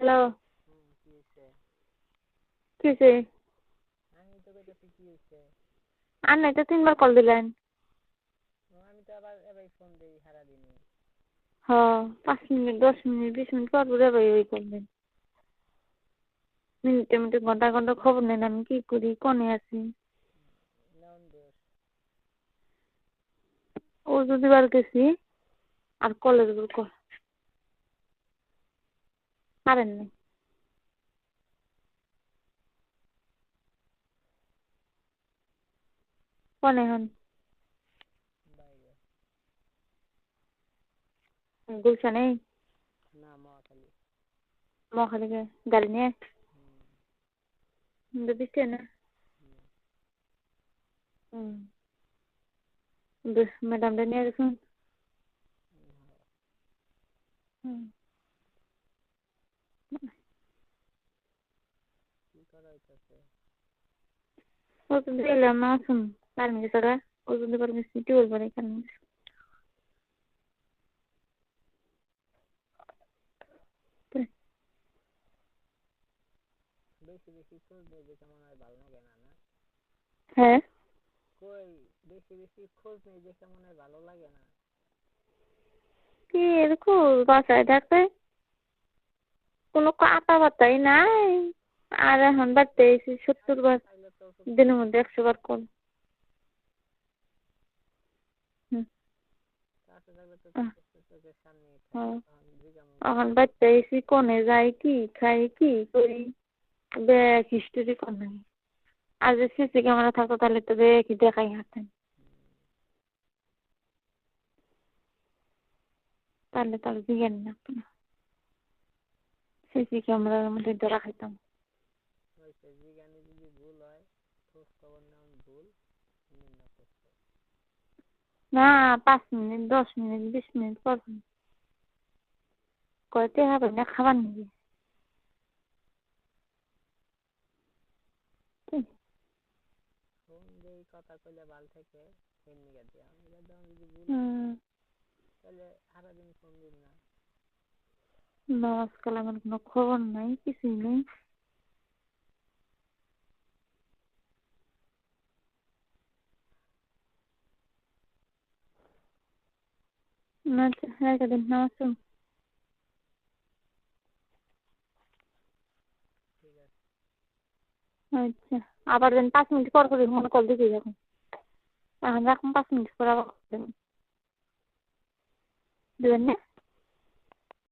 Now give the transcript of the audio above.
Hello, কি হইছে? কিসে? আমি তো কইতাছি কি হইছে? আর নাই তো 3 বার কল দিলেন। আমি তো আবার এবার ফোন দেই সারাদিনই। হ, 5 মিনিট 10 মিনিট 20 মিনিট পর পরে ভাই ওই করবেন। মিনিটে মিনিটে ঘন্টা ঘন্টা খবর নেন আমি কি করি কোনে আছি। নেওন দোষ। ও যদি বার গেছি আর কলের উপর কল পারেন নাই। কোনে হন বাইরে। গুলশানে না মহাখালী। মহাখালী গাড়ি নিয়ে দিচ্ছে না। ম্যাডামটা নিয়ে গেছেন। কি করা হইতাছে? ও তো দিলাম না শুন কারণ গেছে ও যদি বার গেছি কি বলবো না কারণ বেশি বেশি খোঁজ নেই দেখে মনে হয় ভালো লাগে না না? হ্যাঁ কই বেশি বেশি খোঁজ নেই দেখে মনে হয় ভালো লাগে না। কি এরকম বাসায় থাকতে কোনো কথা বার্তাই নাই। আর এখন বাড়তে এসে 70 বার তাইলে তো দিনের মধ্যে 100 বার কল। কাছে থাকলে তো চোখের সামনে এখন বাড়তে এসে কোনে যাই কি খাই কি করি ব্যাগ হিস্টোরি কোন নাই। আর যে সিসি ক্যামেরা থাকতো তাহলে তো দেখি দেখাই হাতেন তাহলে তার জিজ্ঞেন না সিসি ক্যামেরার মধ্যে ধরা খাইতাম। জিগানি যদি ভুল হয় খোঁজ খবর নেওয়ান ভুল না না 5 মিনিট 10 মিনিট 20 মিনিট পর কয়তে হবে না খাবার নিবি ফোন দেই কথা কইলে ভাল থেকে এমনি গেছে আমি যদি ভুল তাহলে সারাদিন ফোন দিন না। না আজকাল আমার কোনো খবর নাই কিছুই নেই। আচ্ছা হ্যাঁ দিন নামাজ ঠিক আছে। আচ্ছা আবার দেন 5 মিনিট পর করে মনে কল দিতে যখন এখন রাখুন 5 মিনিট পর আবার দেবেন না।